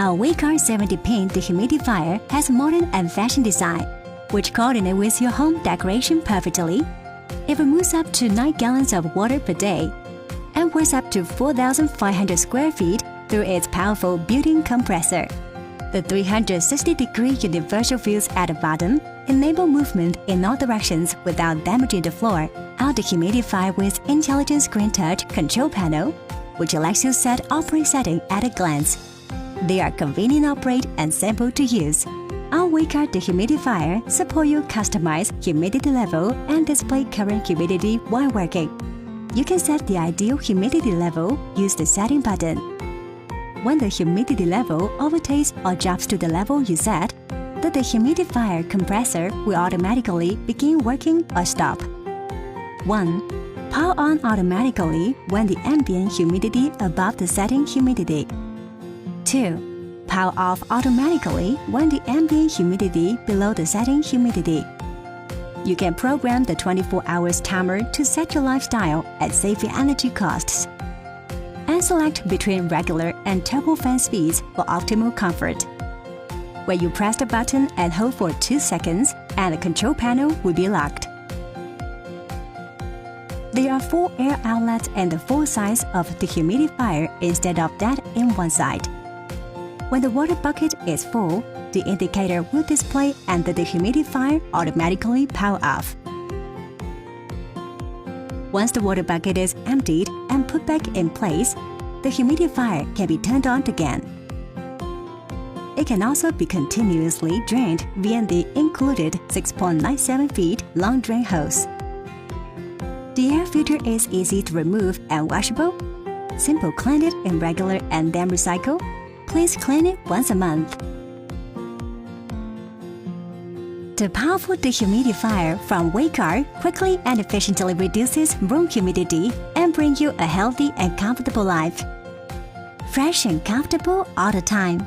Our Waycar 70-pin dehumidifier has modern and fashion design, which coordinates with your home decoration perfectly. It removes up to 9 gallons of water per day and weighs up to 4,500 square feet through its powerful built-in compressor. The 360-degree universal views at the bottom enable movement in all directions without damaging the floor. Our dehumidifier with intelligent screen touch control panel, which lets you set operate setting at a glance. They are convenient to operate and simple to use. Our Waycar dehumidifier supports your customized humidity level and display current humidity while working. You can set the ideal humidity level, use the setting button. When the humidity level overtakes or drops to the level you set, the dehumidifier compressor will automatically begin working or stop. 1. Power on automatically when the ambient humidity above the setting humidity. 2. Power off automatically when the ambient humidity below the setting humidity. You can program the 24-hour timer to set your lifestyle and save your energy costs. And select between regular and turbo fan speeds for optimal comfort. When you press the button and hold for 2 seconds, and the control panel will be locked. There are 4 air outlets and the 4 sides of the dehumidifier instead of that in one side. When the water bucket is full, the indicator will display and the dehumidifier automatically power off. Once the water bucket is emptied and put back in place, the humidifier can be turned on again. It can also be continuously drained via the included 6.97 feet long drain hose. The air filter is easy to remove and washable. Simple clean it in regular and then recycle. Please clean it once a month. The powerful dehumidifier from Waycar quickly and efficiently reduces room humidity and brings you a healthy and comfortable life. Fresh and comfortable all the time.